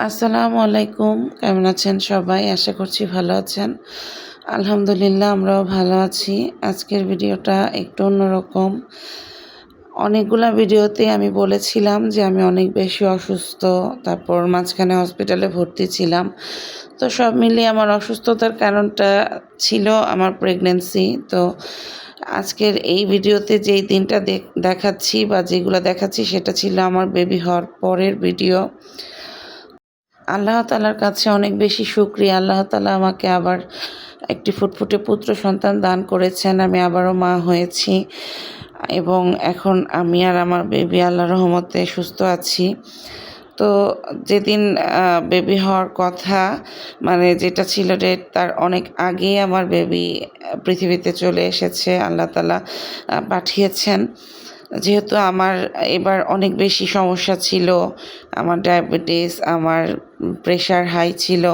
আসসালামু আলাইকুম। কেমন আছেন সবাই? আশা করছি ভালো আছেন। আলহামদুলিল্লাহ আমরাও ভালো আছি। আজকের ভিডিওটা একটু অন্যরকম। অনেকগুলা ভিডিওতে আমি বলেছিলাম যে আমি অনেক বেশি অসুস্থ। তারপর মাঝখানে হসপিটালে ভর্তি ছিলাম। তো সব মিলিয়ে আমার অসুস্থতার কারণটা ছিল আমার প্রেগন্যান্সি। তো আজকের এই ভিডিওতে যেই দিনটা দেখাচ্ছি বা যেগুলা দেখাচ্ছি সেটা ছিল আমার বেবি হওয়ার পরের ভিডিও। আল্লাহ তাআলার কাছে অনেক বেশি শুকরিয়া। আল্লাহ তাআলা আমাকে আবার একটি ফুটফুটে পুত্র সন্তান দান করেছেন। আমি আবারও মা হয়েছি এবং এখন আমি আর আমার বেবি আল্লাহর রহমতে সুস্থ আছি। তো যেদিন বেবি হওয়ার কথা, মানে যেটা ছিল ডেট, তার অনেক আগেই আমার বেবি পৃথিবীতে চলে এসেছে। আল্লাহ তাআলা পাঠিয়েছেন। যেহেতু আমার এবার অনেক বেশি সমস্যা ছিল, আমার ডায়াবেটিস, আমার প্রেশার হাই ছিল,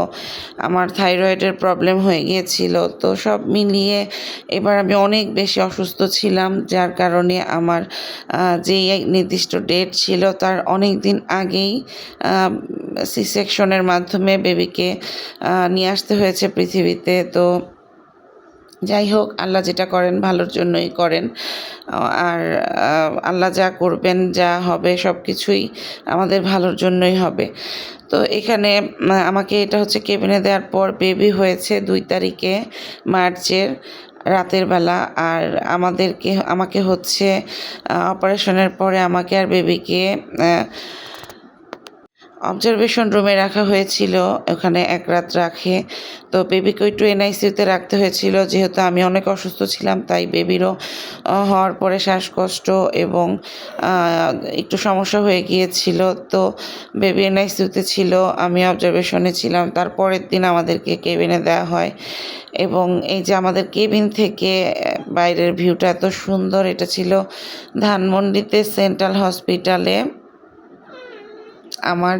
আমার থাইরয়েডের প্রবলেম হয়ে গিয়েছিল। তো সব মিলিয়ে এবার আমি অনেক বেশি অসুস্থ ছিলাম, যার কারণে আমার যেই নির্দিষ্ট ডেট ছিল তার অনেক দিন আগেই সি সেকশনের মাধ্যমে বেবিকে নিয়ে আসতে হয়েছে পৃথিবীতে। তো যাই হোক, আল্লাহ যেটা করেন ভালোর জন্যই করেন। আর আল্লাহ যা করবেন, যা হবে সব কিছুই আমাদের ভালোর জন্যই হবে। তো এখানে আমাকে এটা হচ্ছে কেবিনে দেওয়ার পর বেবি হয়েছে 2 তারিখে মার্চের রাতের বেলা। আর আমাকে হচ্ছে অপারেশনের পরে আমাকে আর বেবিকে অবজারভেশন রুমে রাখা হয়েছিল। ওখানে 1 রাত রাখে। তো বেবিকে একটু এনআইসিউতে রাখতে হয়েছিল, যেহেতু আমি অনেক অসুস্থ ছিলাম। তাই বেবিরও হওয়ার পরে শ্বাসকষ্ট এবং একটু সমস্যা হয়ে গিয়েছিল। তো বেবি এনআইসিউতে ছিল, আমি অবজারভেশনে ছিলাম। তারপরের দিন আমাদেরকে কেবিনে দেওয়া হয় এবং এই যে আমাদের কেবিন থেকে বাইরের ভিউটা এত সুন্দর। এটা ছিল ধানমন্ডিতে সেন্ট্রাল হসপিটালে। আমার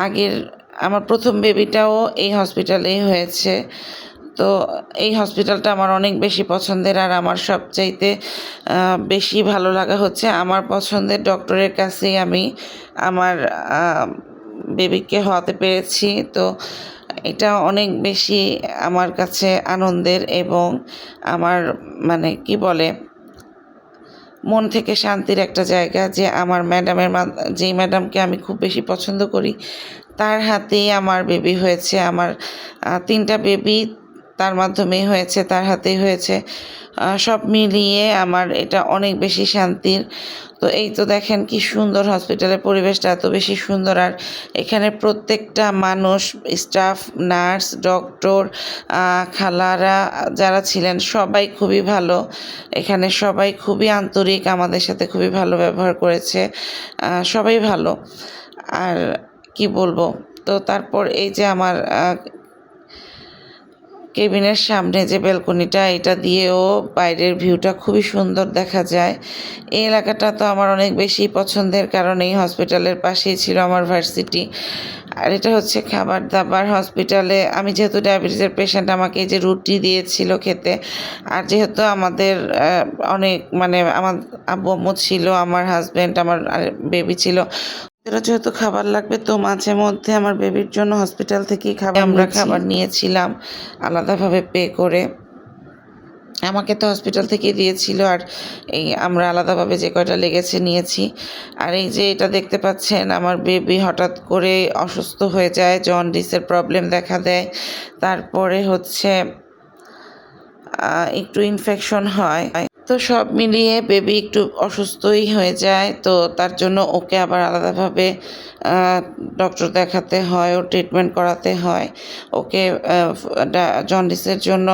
আগের আমার প্রথম বেবিটাও এই হসপিটালেই হয়েছে। তো এই হসপিটালটা আমার অনেক বেশি পছন্দের। আর আমার সবচাইতে বেশি ভালো লাগা হচ্ছে আমার পছন্দের ডক্টরের কাছেই আমি আমার বেবিকে হওয়াতে পেরেছি। তো এটা অনেক বেশি আমার কাছে আনন্দের এবং আমার মানে কি বলে, মন থেকে শান্তির একটা জায়গা যে আমার যেই ম্যাডামকে আমি খুব বেশি পছন্দ করি, তার হাতেই আমার বেবি হয়েছে। আমার 3টা বেবি তার মাধ্যমেই হয়েছে, তার হাতেই হয়েছে। সব মিলিয়ে আমার এটা অনেক বেশি শান্তির। তো এই তো দেখেন কি সুন্দর, হসপিটালের পরিবেশটা এত বেশি সুন্দর। আর এখানে প্রত্যেকটা মানুষ, স্টাফ, নার্স, ডক্টর, খালারা যারা ছিলেন সবাই খুবই ভালো। এখানে সবাই খুবই আন্তরিক, আমাদের সাথে খুবই ভালো ব্যবহার করেছে। সবাই ভালো। আর কি বলবো, তো তারপর এই যে আমার কেবিনের সামনে যে ব্যালকনিটা, এটা দিয়েও বাইরের ভিউটা খুবই সুন্দর দেখা যায়। এই এলাকাটা তো আমার অনেক বেশি পছন্দের, কারণ এই হসপিটালের পাশেই ছিল আমার ভার্সিটি। আর এটা হচ্ছে খাবার দাবার হসপিটালে। আমি যেহেতু ডায়াবেটিসের পেশেন্ট, আমাকে এই যে রুটি দিয়েছিল খেতে। আর যেহেতু আমাদের অনেক আমার আব্বু আম্মু ছিল, আমার হাজব্যান্ড, আমার বেবি ছিল, এরা যেহেতু খাবার লাগবে, তো মাঝে মধ্যে আমার বেবির জন্য হসপিটাল থেকেই আমরা খাবার নিয়েছিলাম আলাদাভাবে পে করে। আমাকে তো হসপিটাল থেকেই দিয়েছিল, আর এই আমরা আলাদাভাবে যে কয়টা লেগেছে নিয়েছি। আর এই যে এটা দেখতে পাচ্ছেন, আমার বেবি হঠাৎ করে অসুস্থ হয়ে যায়, জন্ডিসের প্রবলেম দেখা দেয়। তারপরে হচ্ছে একটু ইনফেকশন হয়। তো সব মিলিয়ে বেবি একটু অসুস্থই হয়ে যায়। তো তার জন্য ওকে আবার আলাদাভাবে ডক্টর দেখাতে হয়, ও ট্রিটমেন্ট করাতে হয়। ওকে জন্ডিসের জন্য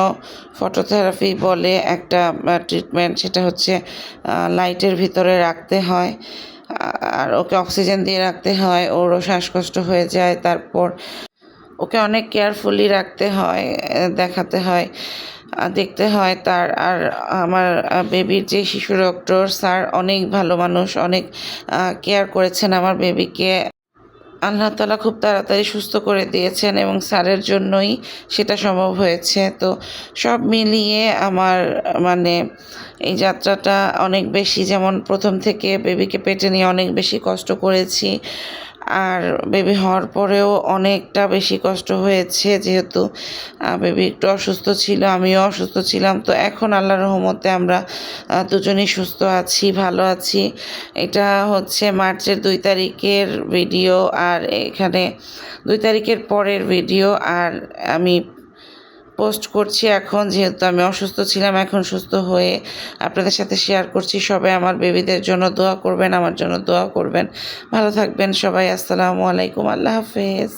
ফটোথেরাপি বলে একটা ট্রিটমেন্ট, সেটা হচ্ছে লাইটের ভিতরে রাখতে হয় আর ওকে অক্সিজেন দিয়ে রাখতে হয়। ওরও শ্বাসকষ্ট হয়ে যায়। তারপর ওকে অনেক কেয়ারফুলি রাখতে হয়, দেখাতে হয়, দেখতে হয় তার। আর আমার বেবির যে শিশু ডক্টর স্যার অনেক ভালো মানুষ, অনেক কেয়ার করেছেন আমার বেবিকে। আল্লাহ তাআলা খুব তাড়াতাড়ি সুস্থ করে দিয়েছেন এবং স্যারের জন্যই সেটা সম্ভব হয়েছে। তো সব মিলিয়ে আমার এই যাত্রাটা অনেক বেশি, যেমন প্রথম থেকে বেবিকে পেটে নিয়ে অনেক বেশি কষ্ট করেছি। আর বেবি হওয়ার পরেও অনেকটা বেশি কষ্ট হয়েছে, যেহেতু বেবি একটু অসুস্থ ছিল, আমিও অসুস্থ ছিলাম। তো এখন আল্লাহর রহমতে আমরা দুজনেই সুস্থ আছি, ভালো আছি। এটা হচ্ছে মার্চের 2 তারিখের ভিডিও, আর এখানে 2 তারিখের পরের ভিডিও। আর আমি পোস্ট করছি এখন, যেহেতু আমি অসুস্থ ছিলাম, এখন সুস্থ হয়ে আপনাদের সাথে শেয়ার করছি। সবাই আমার বেবিদের জন্য দোয়া করবেন, আমার জন্য দোয়া করবেন। ভালো থাকবেন সবাই। আসসালামু আলাইকুম, আল্লাহ হাফেজ।